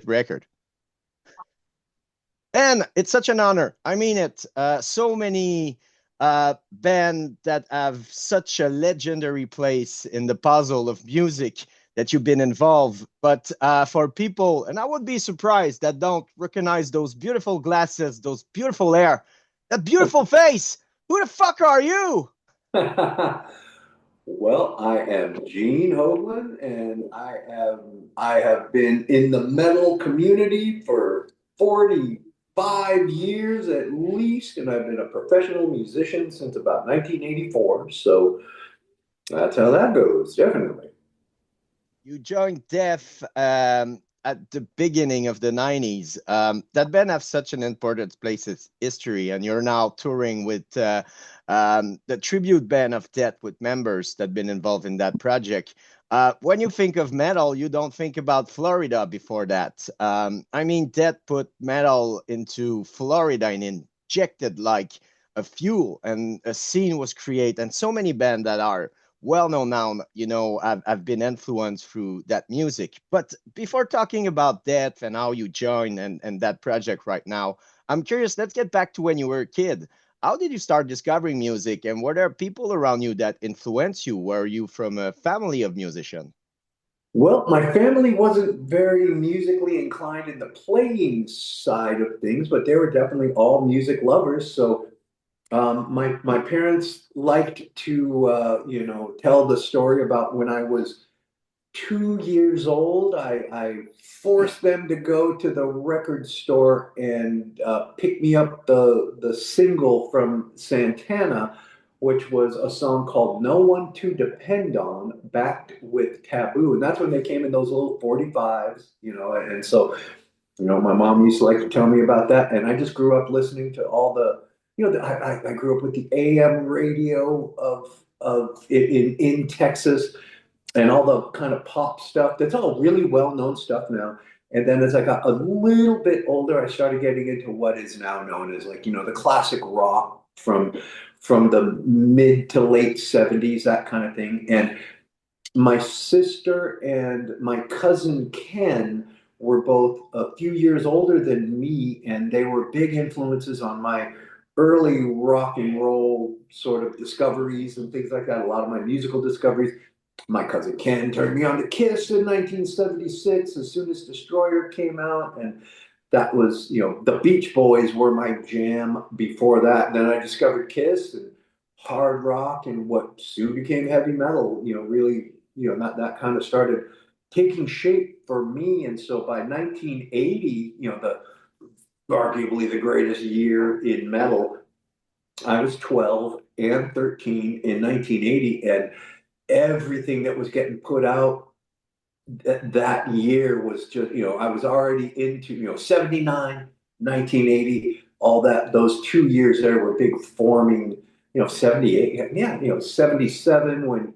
hit record. And it's such an honor. I mean it. So many bands that have such a legendary place in the puzzle of music that you've been involved. But for people, and I would be surprised that don't recognize those beautiful glasses, those beautiful hair, that beautiful face. Who the fuck are you? Well, I am Gene Hoagland, and I have been in the metal community for 45 years at least, and I've been a professional musician since about 1984. So that's how that goes, definitely. You joined Def at the beginning of the 90s. That band have such an important place in history, and you're now touring with the tribute band of Death with members that been involved in that project. When you think of metal, you don't think about Florida before that. I mean, Death put metal into Florida and injected like a fuel, and a scene was created, and so many bands that are well known now, I've been influenced through that music. But before talking about that and how you joined and that project right now, I'm curious, let's get back to when you were a kid. How did you start discovering music, and were there people around you that influenced you? Were you from a family of musicians? Well, my family wasn't very musically inclined in the playing side of things, but they were definitely all music lovers. So my parents liked to tell the story about when I was 2 years old. I forced them to go to the record store and pick me up the single from Santana, which was a song called "No One to Depend On," backed with Taboo, and that's when they came in those little 45s, and so my mom used to like to tell me about that, and I just grew up listening to all I grew up with the AM radio of in Texas and all the kind of pop stuff. That's all really well known stuff now. And then as I got a little bit older, I started getting into what is now known as like the classic rock from the mid to late 70s, that kind of thing. And my sister and my cousin Ken were both a few years older than me, and they were big influences on my early rock and roll sort of discoveries and things like that. A lot of my musical discoveries. My cousin Ken turned me on to Kiss in 1976 as soon as Destroyer came out. And that was, the Beach Boys were my jam before that. And then I discovered Kiss and hard rock and what soon became heavy metal, really, that kind of started taking shape for me. And so by 1980, the arguably the greatest year in metal, I was 12 and 13 in 1980. And everything that was getting put out that year was just, I was already into, 79, 1980, all that. Those 2 years there were big forming, 78. Yeah, 77 when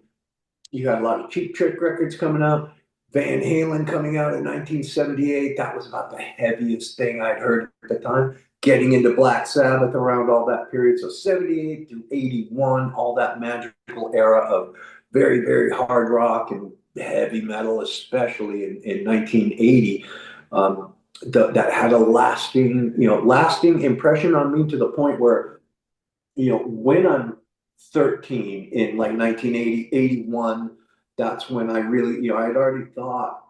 you had a lot of Cheap Trick records coming out. Van Halen coming out in 1978. That was about the heaviest thing I'd heard at the time. Getting into Black Sabbath around all that period. So 78 through 81, all that magical era of very, very hard rock and heavy metal, especially in 1980. That had a lasting impression on me to the point where, when I'm 13 in like 1980, 81, that's when I really, I had already thought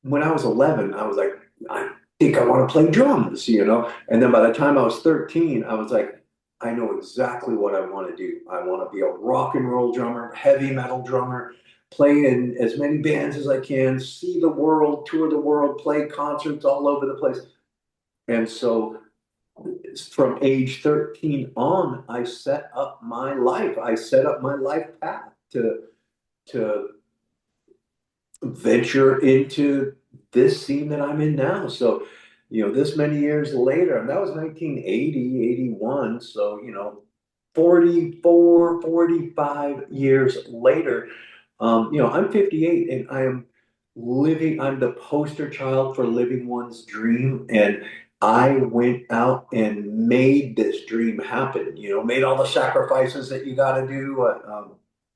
when I was 11, I was like, I think I want to play drums. And then by the time I was 13, I was like, I know exactly what I want to do. I want to be a rock and roll drummer, heavy metal drummer, play in as many bands as I can, see the world, tour the world, play concerts all over the place. And so from age 13 on, I set up my life. I set up my life path to venture into this scene that I'm in now. So, this many years later, and that was 1980, 81. So, 44, 45 years later, I'm 58 and I'm the poster child for living one's dream. And I went out and made this dream happen, made all the sacrifices that you got to do.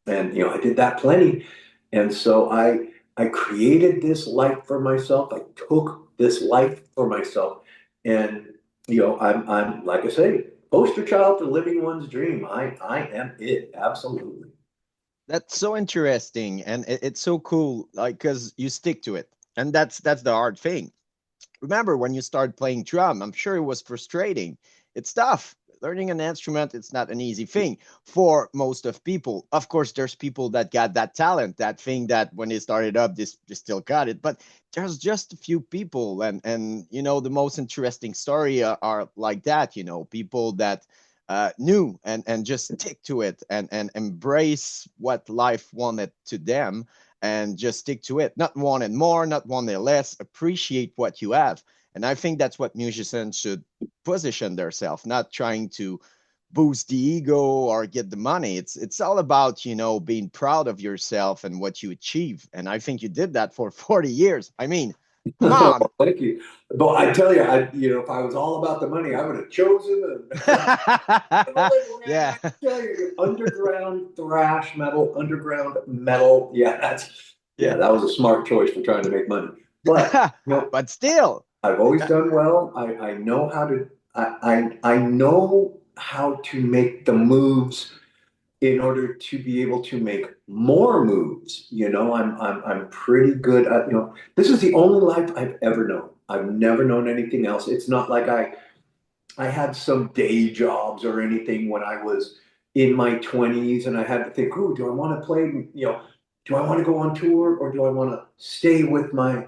And, I did that plenty. And so I created this life for myself. I took this life for myself. And I'm like I say, poster child for living one's dream. I am it, absolutely. That's so interesting, and it's so cool, like because you stick to it, and that's the hard thing. Remember when you started playing drum? I'm sure it was frustrating. It's tough. Learning an instrument, it's not an easy thing for most of people. Of course, there's people that got that talent, that thing that when they started up, they still got it. But there's just a few people, and the most interesting story are like that. People that knew and just stick to it and embrace what life wanted to them and just stick to it. Not wanting more, not wanting less. Appreciate what you have. And I think that's what musicians should position themselves, not trying to boost the ego or get the money. It's all about, being proud of yourself and what you achieve. And I think you did that for 40 years. I mean, come on. Thank you. But I tell you, if I was all about the money, I would have chosen Yeah. I tell you, underground thrash metal, underground metal. Yeah, Yeah. that was a smart choice for trying to make money. But But still. I've always done well. I know how to I know how to make the moves in order to be able to make more moves. I'm pretty good at, this is the only life I've ever known. I've never known anything else. It's not like I had some day jobs or anything when I was in my 20s and I had to think, oh, do I want to play, do I want to go on tour or do I want to stay with my,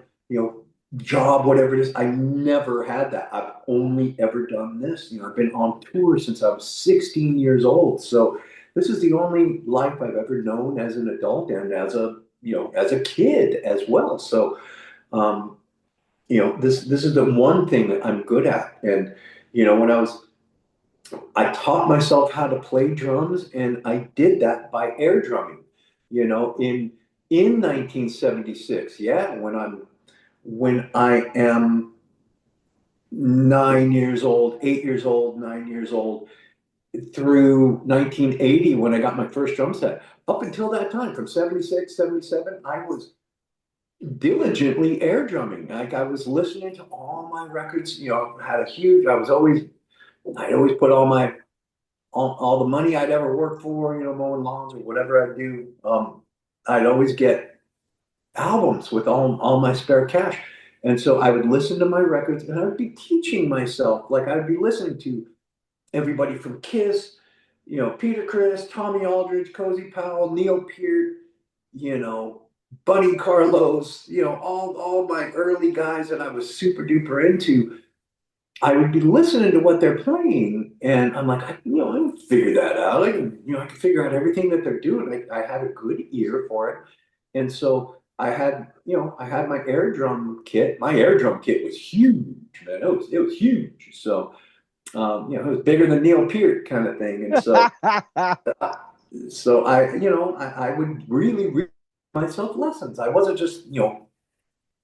job, whatever it is? I never had that. I've only ever done this. I've been on tour since I was 16 years old. So this is the only life I've ever known as an adult and as a kid as well. So, um, this is the one thing that I'm good at. And, when I taught myself how to play drums, and I did that by air drumming, in 1976. Yeah, when I am 9 years old, 8 years old, 9 years old, through 1980 when I got my first drum set. Up until that time, from 76, 77, I was diligently air drumming. Like I was listening to all my records, I'd always put all the money I'd ever worked for, mowing lawns or whatever I do. I'd always get albums with all my spare cash. And so I would listen to my records and I would be teaching myself, like I'd be listening to everybody from Kiss, Peter Criss, Tommy Aldridge, Cozy Powell, Neil Peart, you know, Buddy Carlos, all my early guys that I was super duper into. I would be listening to what they're playing, and I'm like, I can figure that out. I can figure out everything that they're doing. I had a good ear for it, and so I had my air drum kit. My air drum kit was huge, man. It was huge. So, it was bigger than Neil Peart kind of thing, and so I would really myself lessons. I wasn't just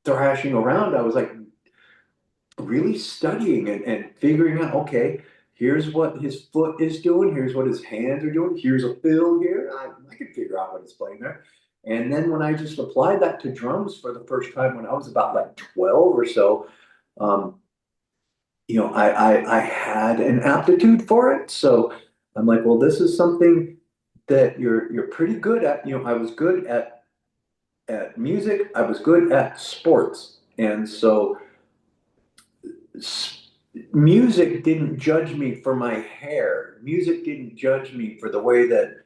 thrashing around. I was like really studying and figuring out, okay, here's what his foot is doing, here's what his hands are doing, here's a fill here. I can figure out what he's playing there. And then when I just applied that to drums for the first time when I was about like 12 or so, um, I had an aptitude for it. So I'm like, well, this is something that you're pretty good at. I was good at music, I was good at sports. And so music didn't judge me for my hair. Music didn't judge me for the way that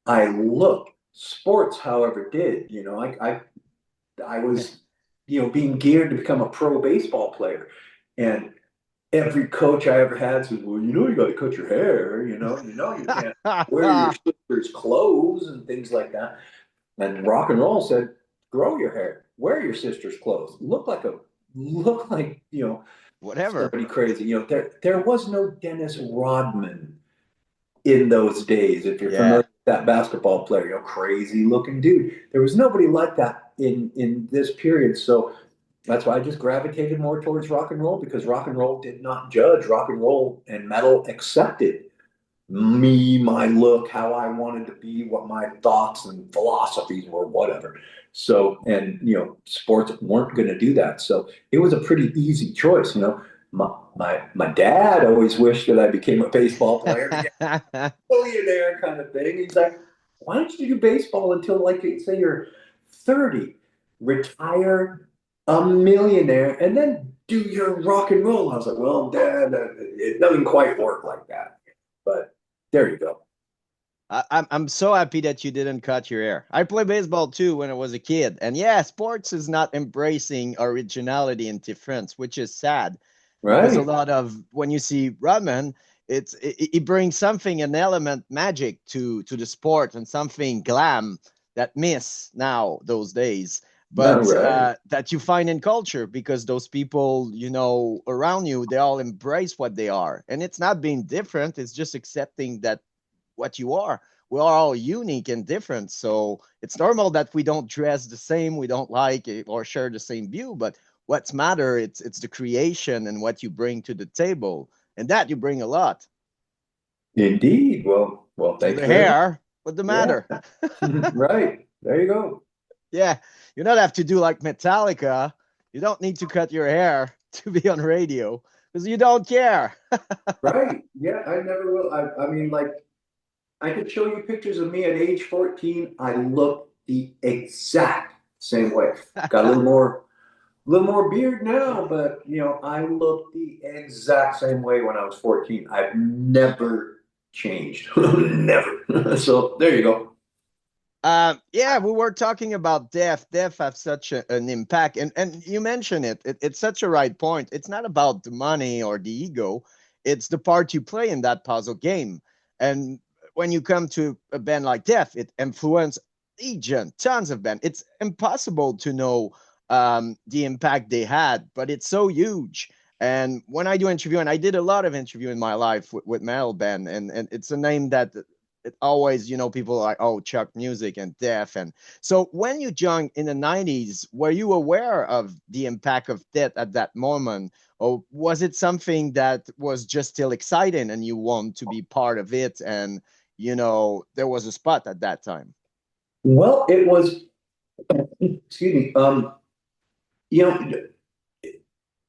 I look. Sports, however, did. I was, being geared to become a pro baseball player, and every coach I ever had said, "Well, you got to cut your hair. You can't wear your sister's clothes and things like that." And rock and roll said, "Grow your hair, wear your sister's clothes, look like Whatever. somebody crazy." There was no Dennis Rodman in those days. If you're familiar Yeah. with that basketball player, crazy looking dude. There was nobody like that in this period. So that's why I just gravitated more towards rock and roll, because rock and roll did not judge. Rock and roll and metal accepted me, my look, how I wanted to be, what my thoughts and philosophies were, whatever. So, and sports weren't going to do that. So it was a pretty easy choice. My dad always wished that I became a baseball player to get a millionaire kind of thing. He's like, why don't you do baseball until like say you're 30, retire a millionaire, and then do your rock and roll. I was like, well, Dad, it doesn't quite work like that. But there you go. I'm so happy that you didn't cut your hair. I played baseball too when I was a kid, and yeah, sports is not embracing originality and difference, which is sad because a Right. lot of when you see Rodman, it brings something, an element magic to the sport and something glam that miss now those days, All but right. that you find in culture because those people around you, they all embrace what they are, and it's not being different, it's just accepting that what you are. We are all unique and different. So it's normal that we don't dress the same, we don't like it or share the same view. But what's matter, it's the creation and what you bring to the table. And that you bring a lot. Indeed. Well, So thank you the very much. hair, what the Yeah. matter? Right. There you go. Yeah. You don't have to do like Metallica. You don't need to cut your hair to be on radio because you don't care. Right. Yeah, I never will. I mean, like, I could show you pictures of me at age 14. I look the exact same way. Got a little more beard now, but I look the exact same way when I was 14. I've never changed. Never. So there you go. Yeah, we were talking about death. Death have such an impact, and you mentioned it's such a right point. It's not about the money or the ego; it's the part you play in that puzzle game. And when you come to a band like Death, it influenced legion, tons of band. It's impossible to know the impact they had, but it's so huge. And when I do interview, and I did a lot of interview in my life with metal band, and it's a name that it always, people are like, oh, Chuck Music and Death. And so when you joined in the 90s, were you aware of the impact of Death at that moment? Or was it something that was just still exciting and you want to be part of it? And, there was a spot at that time. Well, it was, excuse me, you know,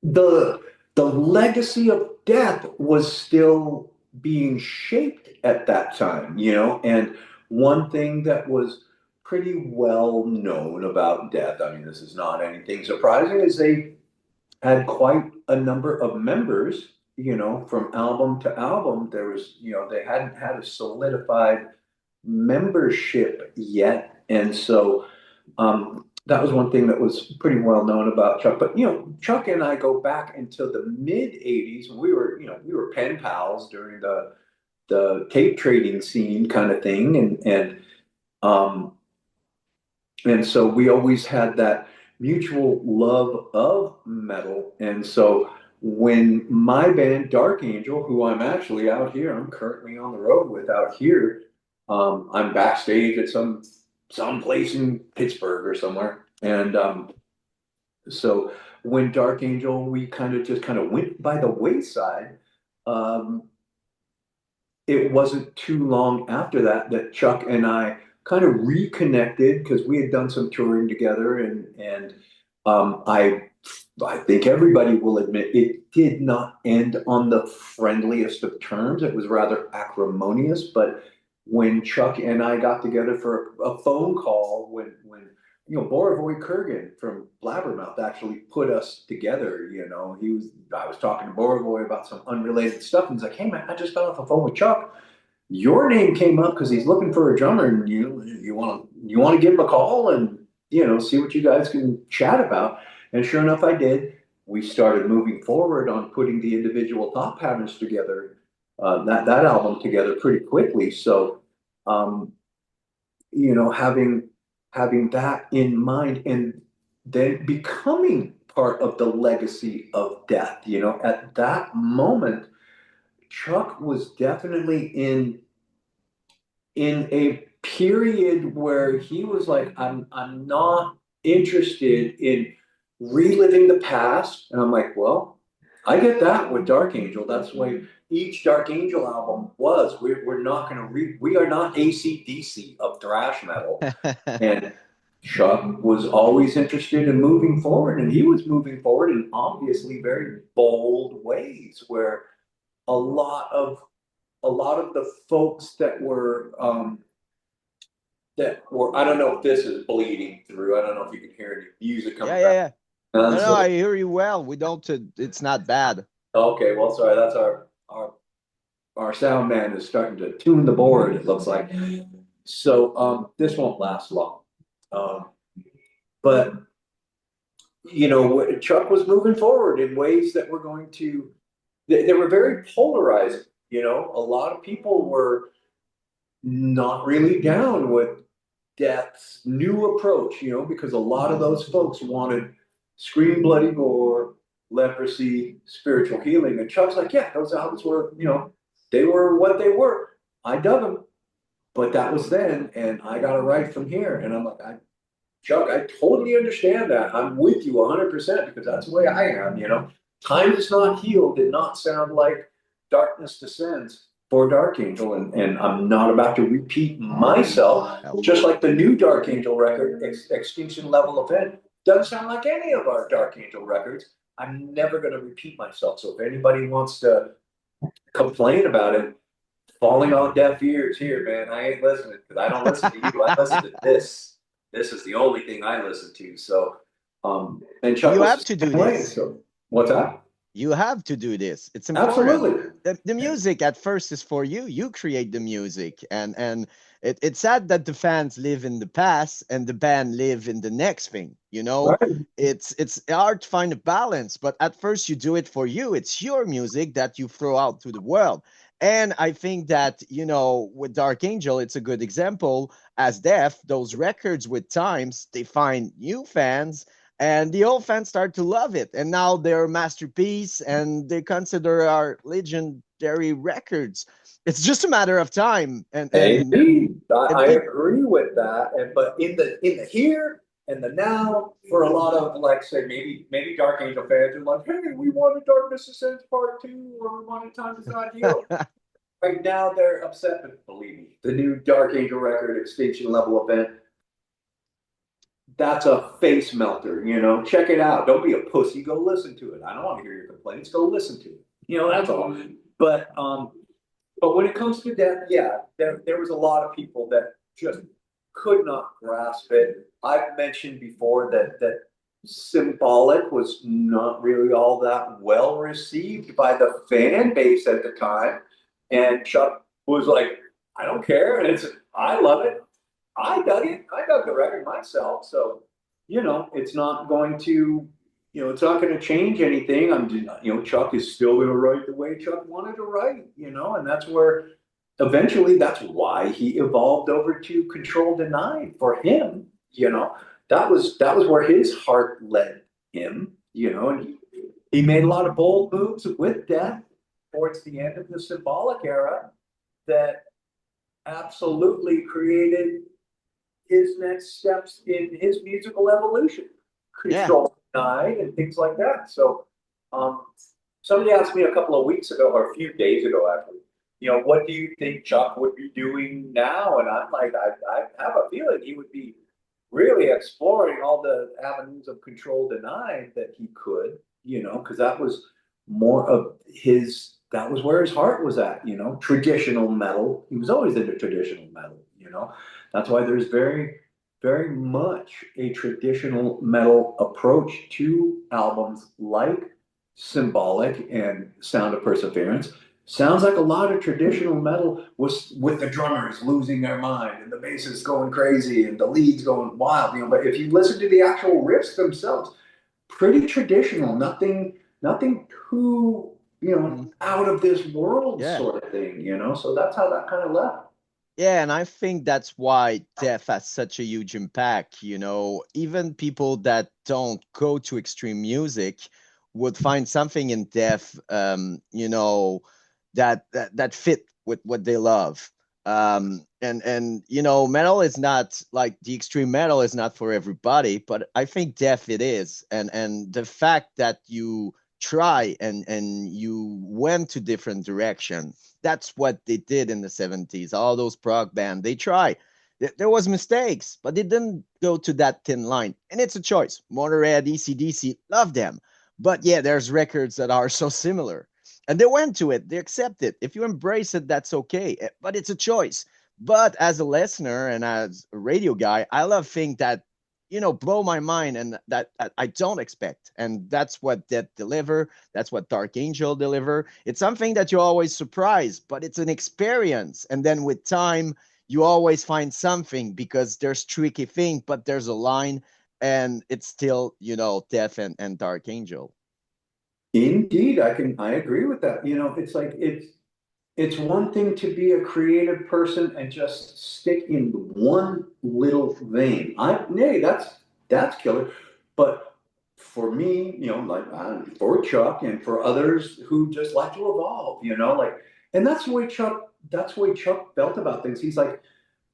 the the legacy of death was still being shaped at that time, and one thing that was pretty well known about death, I mean, this is not anything surprising, is they had quite a number of members, from album to album. There was, they hadn't had a solidified membership yet. And so that was one thing that was pretty well known about Chuck. But Chuck and I go back into the mid '80s. We were pen pals during the tape trading scene kind of thing, um, and so we always had that mutual love of metal. And so when my band Dark Angel, who I'm actually out here, I'm currently on the road with out here. I'm backstage at some place in Pittsburgh or somewhere, and so when Dark Angel, we kind of went by the wayside. Um, it wasn't too long after that Chuck and I kind of reconnected because we had done some touring together, and I think everybody will admit it did not end on the friendliest of terms. It was rather acrimonious, but when Chuck and I got together for a phone call, when Borovoy Kurgan from Blabbermouth actually put us together. I was talking to Borovoy about some unrelated stuff, and he's like, "Hey man, I just got off the phone with Chuck. Your name came up because he's looking for a drummer, and you want to give him a call and see what you guys can chat about." And sure enough, I did. We started moving forward on putting the individual thought patterns together, that album together pretty quickly. So, um, having that in mind, and then becoming part of the legacy of death. At that moment, Chuck was definitely in a period where he was like, I'm not interested in reliving the past. And I'm like, well, I get that with Dark Angel. That's the way each Dark Angel album was. We're not going to we are not AC/DC of thrash metal. And Chuck was always interested in moving forward, and he was moving forward in obviously very bold ways where a lot of a lot of the folks that were I don't know if this is bleeding through. I don't know if you can hear any music coming Yeah, yeah, back. yeah. No, no, So I hear you well. We don't. It's not bad. okay, well, sorry, that's our sound man is starting to tune the board, it looks like. So this won't last long. Um, but Chuck was moving forward in ways that were they were very polarizing. A lot of people were not really down with Death's new approach, because a lot of those folks wanted scream bloody gore, leprosy, spiritual healing. And Chuck's like, yeah, those albums were, they were what they were. I dug them, but that was then, and I got to write from here. And I'm like, Chuck, I totally understand that. I'm with you 100% because that's the way I am. Time is not healed did not sound like Darkness Descends for Dark Angel, and I'm not about to repeat myself, Well, just like the new Dark Angel record, Extinction Level Event, doesn't sound like any of our Dark Angel records. I'm never going to repeat myself. So if anybody wants to complain about it, falling on deaf ears here, man. I ain't listening because I don't listen to you. I listen to this. This is the only thing I listen to. So, and Chuck you was have the to do same way. this. So, what's that? You have to do this. It's important. Absolutely. The music at first is for you. You create the music, and it's sad that the fans live in the past and the band live in the next thing. Right. It's hard to find a balance, but at first you do it for you. It's your music that you throw out to the world. And I think that, with Dark Angel, it's a good example. As Def, those records with times, they find new fans and the old fans start to love it, and now they're a masterpiece and they consider our legendary records. It's just a matter of time, Indeed. and I people. agree with that. And but in the here and the now, for a lot of like say maybe Dark Angel fans are like, hey, we wanted Darkness Ascends Part 2, or we wanted Time Is Not Healed. Right now they're upset, but believe me, the new Dark Angel record, Extinction Level Event, that's a face melter. Check it out. Don't be a pussy. Go listen to it. I don't want to hear your complaints. Go listen to it. That's all. But when it comes to death, yeah, there was a lot of people that just could not grasp it. I've mentioned before that Symbolic was not really all that well received by the fan base at the time. And Chuck was like, I don't care. And I love it. I dug it. I dug the record myself. So, it's not going to, it's not going to change anything. Chuck is still going to write the way Chuck wanted to write, and that's where eventually that's why he evolved over to Control Denied for him, that was where his heart led him, and he made a lot of bold moves with Death towards the end of the Symbolic era that absolutely created his next steps in his musical evolution, Yeah. Control Denied and things like that. So, somebody asked me a couple of weeks ago, or a few days ago, actually, what do you think Chuck would be doing now? And I'm like, I have a feeling he would be really exploring all the avenues of Control Denied that he could, because that was more of that was where his heart was at, traditional metal. He was always into traditional metal. That's why there's very, very much a traditional metal approach to albums like Symbolic and Sound of Perseverance. Sounds like a lot of traditional metal was with the drummers losing their mind and the bassists going crazy and the leads going wild. But if you listen to the actual riffs themselves, pretty traditional, nothing too, Mm, out of this world yeah. sort of thing. So that's how that kind of left. Yeah, and I think that's why death has such a huge impact. Even people that don't go to extreme music would find something in death, that fit with what they love. And metal is not like the extreme metal is not for everybody, but I think death it is. And the fact that you try and you went to different direction, that's what they did in the 70s. All those prog band, they try. There was mistakes, but they didn't go to that thin line. And it's a choice. Motorhead, ECDC, love them. But yeah, there's records that are so similar. And they went to it. They accept it. If you embrace it, that's okay. But it's a choice. But as a listener and as a radio guy, I love things that, blow my mind and that I don't expect. And that's what that deliver. That's what Dark Angel deliver. It's something that you always surprise, but it's an experience. And then with time, you always find something because there's tricky thing, but there's a line, and it's still, Death and Dark Angel. Indeed, I agree with that. It's like it's one thing to be a creative person and just stick in one little vein. Hey, that's killer. But for me, like for Chuck and for others who just like to evolve, like, and that's the way Chuck felt about things. He's like,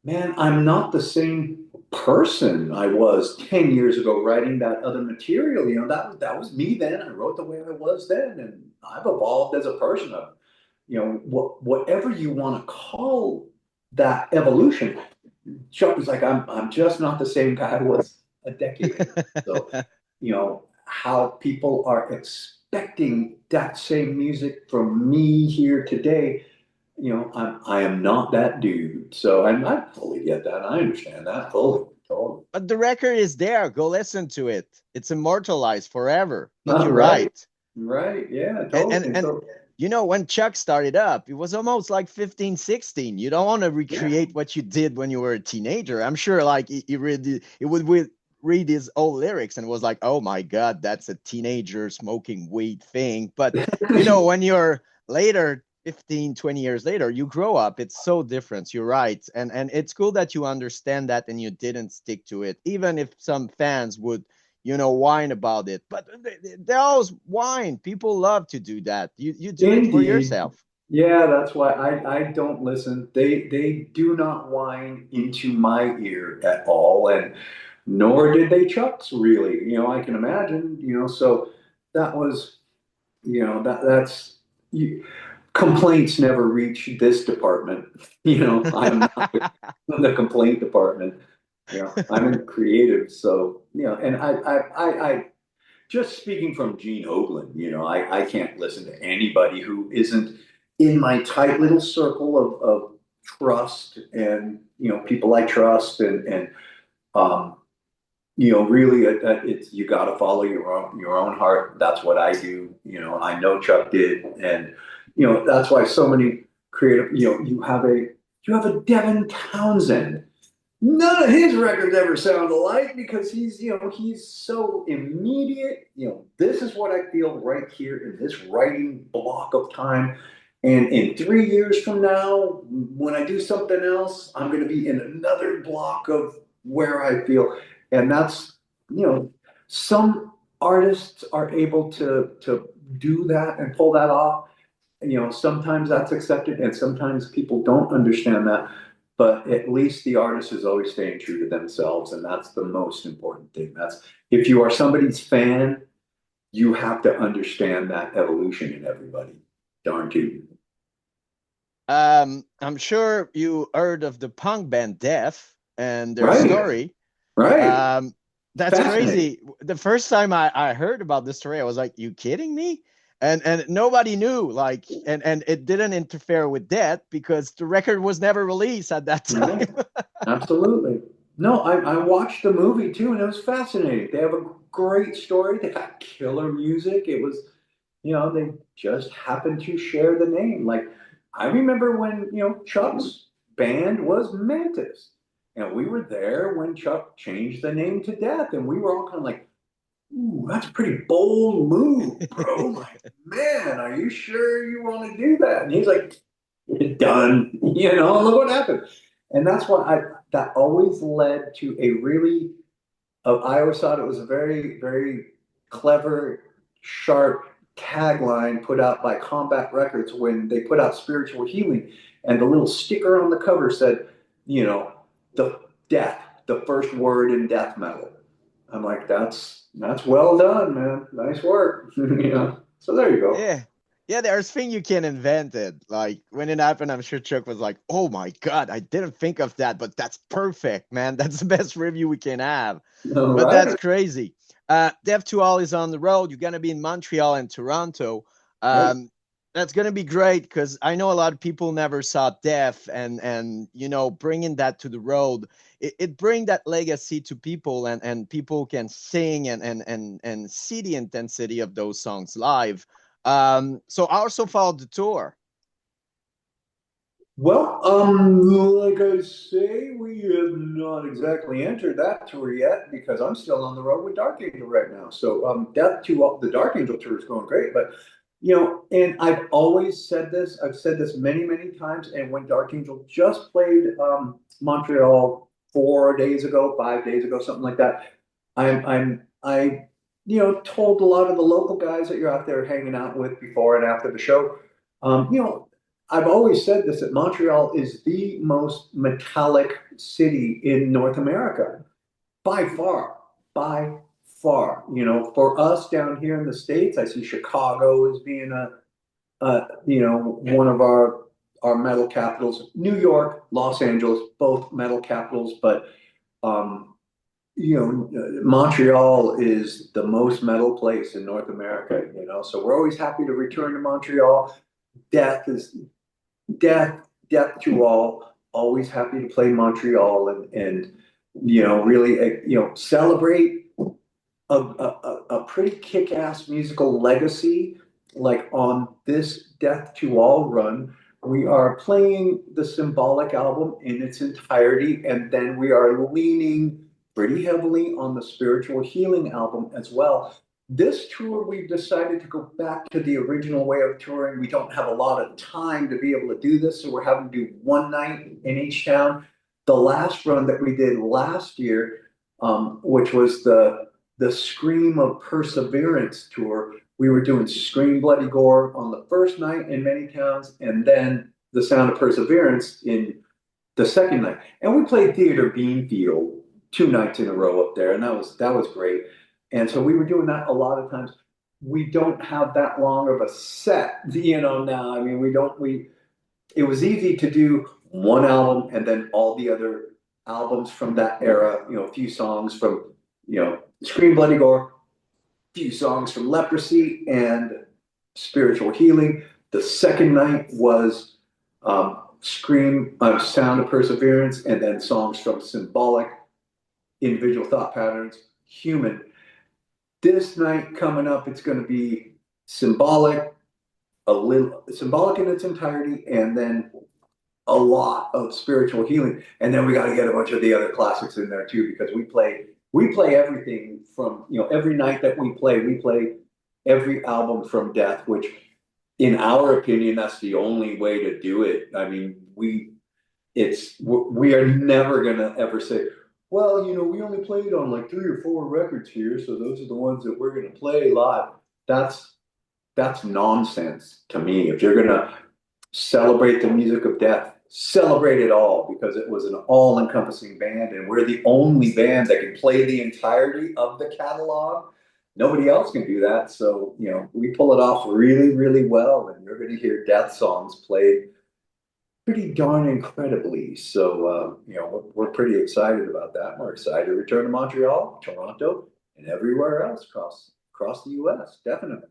man, I'm not the same person I was 10 years ago writing that other material. That was me then. I wrote the way I was then, and I've evolved as a person. Whatever you want to call that evolution. Chuck was like, I'm just not the same guy I was a decade ago. So, how people are expecting that same music from me here today, I am not that dude. So I fully get that. I understand that fully. Totally. But the record is there. Go listen to it. It's immortalized forever. But All you're right. right. Right. Yeah, And and totally. and So when Chuck started up, it was almost like 15, 16. You don't want to yeah. recreate what you did when you were a teenager. I'm sure like read his old lyrics and was like, oh my God, that's a teenager smoking weed thing. But when you're later, 15, 20 years later, you grow up, it's so different. You're right. And it's cool that you understand that and you didn't stick to it, even if some fans would whine about it. But they always whine. People love to do that. You do it for Indeed. yourself. Yeah, that's why I don't listen. They do not whine into my ear at all, and nor did they Chuck's really. I can imagine, so that was, that's you, complaints never reach this department. I'm not in the complaint department. I'm in creative, so and I just speaking from Gene Hoglan, I can't listen to anybody who isn't in my tight little circle of trust and people I trust and um, really it's you got to follow your own heart. That's what I do. I know Chuck did, and that's why so many creative. You have a Devin Townsend. None of his records ever sound alike because he's so immediate. This is what I feel right here in this writing block of time. And in 3 years from now, when I do something else, I'm going to be in another block of where I feel. And that's, you know, some artists are able to do that and pull that off. Sometimes that's accepted and sometimes people don't understand that. But at least the artist is always staying true to themselves, and that's the most important thing. That's if you are somebody's fan, you have to understand that evolution in everybody. Darn tootin'. I'm sure you heard of the punk band Death and their Right, story. right. Um, that's Fascinating. crazy. The first time I heard about this story, I was like, "You kidding me?" And nobody knew, like, and it didn't interfere with that because the record was never released at that time. Right. Absolutely. No, I watched the movie too, and it was fascinating. They have a great story. They got killer music. It was, they just happened to share the name. Like, I remember when, Chuck's band was Mantis, and we were there when Chuck changed the name to Death, and we were all kind of like, ooh, that's a pretty bold move, bro. Like, man, are you sure you want to do that? And he's like, done. Look what happened. And that's what that always led to a really, I always thought it was a very, very clever, sharp tagline put out by Combat Records when they put out Spiritual Healing. And the little sticker on the cover said, the death, the first word in death metal. I'm like, that's well done, man. Nice work. So there you go. Yeah. Yeah, there's thing you can invent it. Like when it happened, I'm sure Chuck was like, "Oh my God, I didn't think of that, but that's perfect, man. That's the best review we can have." All But that's right. crazy. Dev 2 is on the road. You're gonna be in Montreal and Toronto. Right. Um, that's gonna be great because I know a lot of people never saw Deaf, and bringing that to the road, it bring that legacy to people, and people can sing and see the intensity of those songs live. So I also followed the tour. Well, like I say, we have not exactly entered that tour yet because I'm still on the road with Dark Angel right now. So, that to the Dark Angel tour is going great, but and I've always said this. I've said this many, many times. And when Dark Angel just played Montreal 4 days ago, 5 days ago, something like that, I told a lot of the local guys that you're out there hanging out with before and after the show. I've always said this that Montreal is the most metallic city in North America by far, by far. For us down here in the States, I see Chicago as being one of our metal capitals. New York, Los Angeles, both metal capitals, but um, Montreal is the most metal place in North America. So we're always happy to return to Montreal. Death is death, death to all. Always happy to play Montreal and really celebrate a pretty kick-ass musical legacy. Like on this Death to All run, we are playing the Symbolic album in its entirety, and then we are leaning pretty heavily on the Spiritual Healing album as well. This tour, we've decided to go back to the original way of touring. We don't have a lot of time to be able to do this, so we're having to do one night in each town. The last run that we did last year, which was the Scream of Perseverance tour. We were doing Scream Bloody Gore on the first night in many towns, and then the Sound of Perseverance in the second night. And we played Theater Beanfield 2 nights in a row up there, and that was great. And so we were doing that a lot of times. We don't have that long of a set, now. I mean, we don't we it was easy to do one album and then all the other albums from that era, a few songs from, Scream Bloody Gore, a few songs from Leprosy and Spiritual Healing. The second night was Scream, Sound of Perseverance, and then songs from Symbolic, Individual Thought Patterns, Human. This night coming up, it's going to be Symbolic, a little Symbolic in its entirety, and then a lot of Spiritual Healing. And then we got to get a bunch of the other classics in there too, because we play everything from, every night that we play every album from Death, which in our opinion, that's the only way to do it. I mean, we are never gonna ever say, well, we only played on like 3 or 4 records here, so those are the ones that we're gonna play live. That's that's nonsense to me. If you're gonna celebrate the music of Death, celebrate it all, because it was an all-encompassing band, and we're the only band that can play the entirety of the catalog. Nobody else can do that. So, we pull it off really, really well, and you're going to hear Death songs played pretty darn incredibly. So, we're pretty excited about that. We're excited to return to Montreal, Toronto, and everywhere else across the US. Definitely.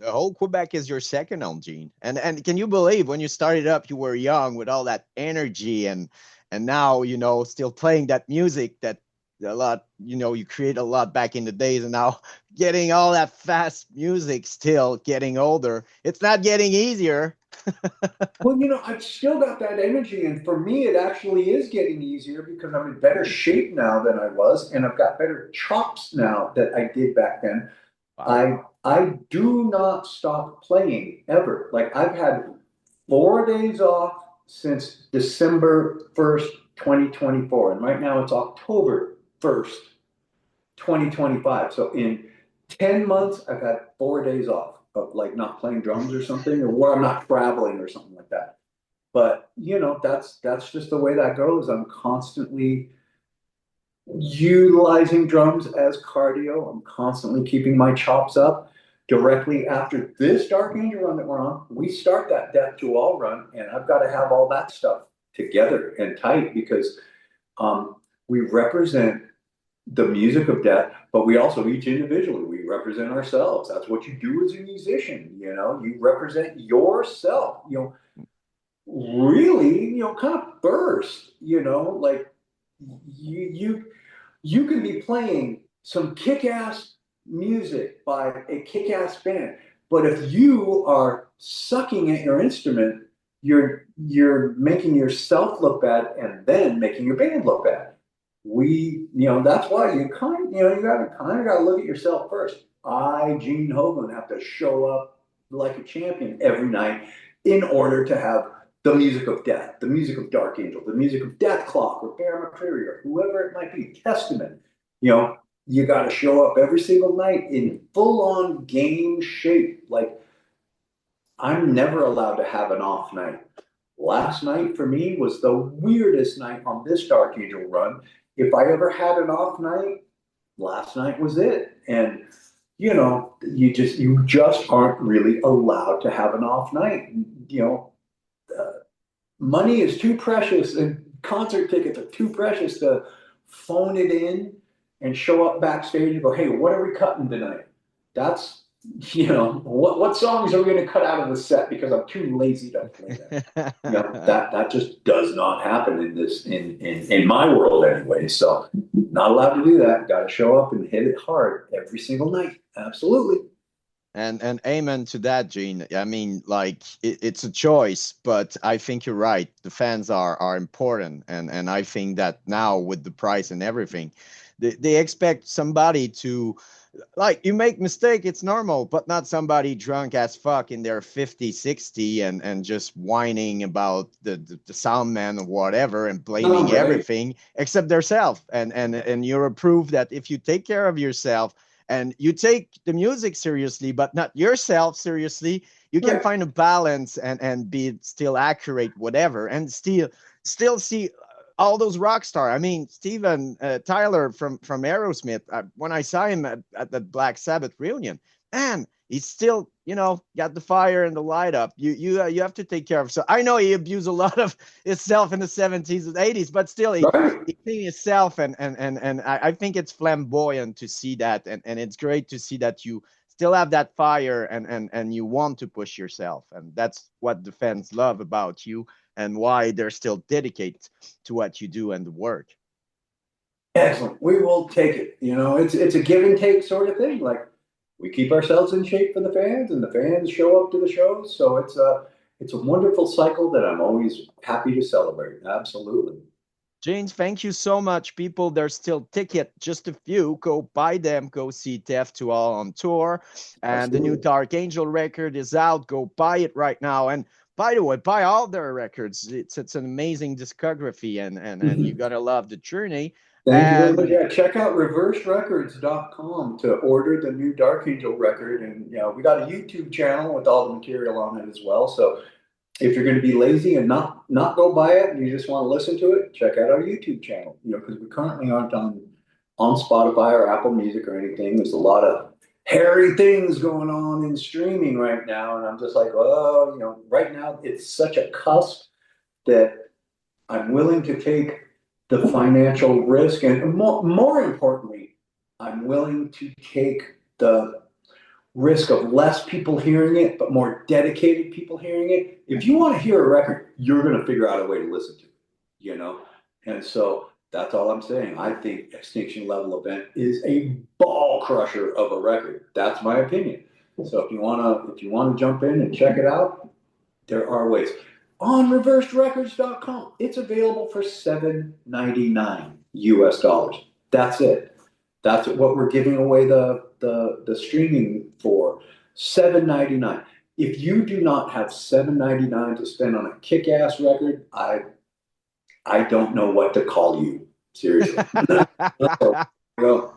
The whole Quebec is your second home, Gene. And can you believe when you started up, you were young with all that energy, and now still playing that music that a lot you create a lot back in the days, and now getting all that fast music, still getting older. It's not getting easier. Well, I've still got that energy, and for me, it actually is getting easier because I'm in better shape now than I was, and I've got better chops now that I did back then. Wow. I do not stop playing ever. Like I've had 4 days off since December 1st, 2024, and right now it's October 1st, 2025. So in 10 months, I've had 4 days off of like not playing drums or something, or where I'm not traveling or something like that. But that's just the way that goes. I'm constantly utilizing drums as cardio. I'm constantly keeping my chops up. directly after this Dark Angel run that we're on, we start that Death to All run, and I've got to have all that stuff together and tight because um, we represent the music of death, but we also each individually we represent ourselves. That's what you do as a musician. You represent yourself. Really, kind of burst. Like you you you can be playing some kick-ass music by a kick-ass band, but if you are sucking at your instrument, you're making yourself look bad and then making your band look bad. That's why you gotta look at yourself first. Gene Hoagland, have to show up like a champion every night in order to have the music of death, the music of Dark Angel, the music of Death Clock or Bear McCreary or whoever it might be, Testament. You know, you got to show up every single night in full on game shape. Like, I'm never allowed to have an off night. Last night for me was the weirdest night on this Dark Angel run. If I ever had an off night, last night was it. And you just aren't really allowed to have an off night. You know, money is too precious and concert tickets are too precious to phone it in and show up backstage and go, hey, what are we cutting tonight? That's, what songs are we going to cut out of the set because I'm too lazy to play them. That just does not happen in my world anyway. So not allowed to do that. Got to show up and hit it hard every single night. Absolutely. And amen to that, Gene. I mean, like it's a choice, but I think you're right. The fans are important, and I think that now with the price and everything, they expect somebody to, like, you make mistake, it's normal, but not somebody drunk as fuck in their 50, 60 and just whining about the sound man or whatever and Oh, blaming right. everything except theirself. And you're a proof that if you take care of yourself and you take the music seriously, but not yourself seriously, you can Right. find a balance and be still accurate, whatever, and still see all those rock star. I mean, Steven Tyler from Aerosmith. When I saw him at the Black Sabbath reunion, man, he's still got the fire and the light up. You have to take care of. So I know he abused a lot of himself in the 70s and 80s, but still Right. he clean himself and I think it's flamboyant to see that and it's great to see that you still have that fire and you want to push yourself, and that's what the fans love about you and why they're still dedicated to what you do and the work. Excellent. We will take it. It's a give and take sort of thing. Like, we keep ourselves in shape for the fans, and the fans show up to the shows. So it's a wonderful cycle that I'm always happy to celebrate. Absolutely. James, thank you so much. People, there's still ticket, just a few. Go buy them. Go see Death to All on tour. And the new Absolutely. Dark Angel record is out. Go buy it right now. And by the way, buy all their records. It's an amazing discography, and you're Mhm. gonna love the journey. Thank you very much. And Yeah, check out reverserecords.com to order the new Dark Angel record. And we got a YouTube channel with all the material on it as well. So if you're going to be lazy and not go buy it and you just want to listen to it, check out our YouTube channel. Because we currently aren't on Spotify or Apple Music or anything. There's a lot of hairy things going on in streaming right now, and I'm just like, well, right now it's such a cusp that I'm willing to take the financial risk, and more importantly, I'm willing to take the risk of less people hearing it, but more dedicated people hearing it. If you want to hear a record, you're going to figure out a way to listen to it, you know? And so that's all I'm saying. I think Extinction Level Event is a ball crusher of a record. That's my opinion. So if you wanna jump in and check it out, there are ways. On reversedrecords.com, it's available for $7.99 US dollars. That's it. That's what we're giving away the streaming for. $7.99. If you do not have $7.99 to spend on a kick-ass record, I don't know what to call you. Seriously. So, go.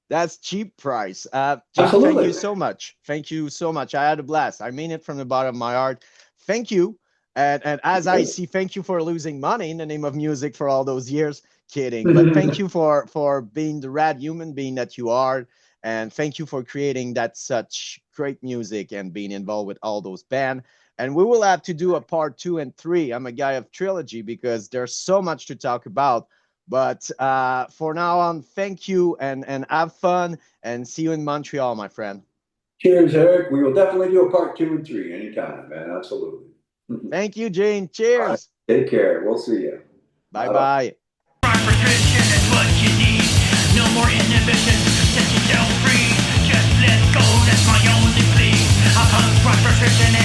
that's cheap price. Gene, thank you Absolutely. so much. Thank you so much. I had a blast. I mean it from the bottom of my heart. Thank you. And as I see, thank you for losing money in the name of music for all those years. Kidding, but thank you for being the rad human being that you are. And thank you for creating that such great music and being involved with all those bands. And we will have to do a part 2 and 3. I'm a guy of trilogy because there's so much to talk about. But for now on, thank you and have fun and see you in Montreal, my friend. Cheers, Eric. We will definitely do a part 2 and 3 anytime, man. Absolutely. Thank you, Gene. All right. Cheers. Take care. We'll see you. Bye Bye bye. bye. Prescription is what you need. No more inhibition. Set yourself free. Just let go. That's my only plea. A punk rock prescription.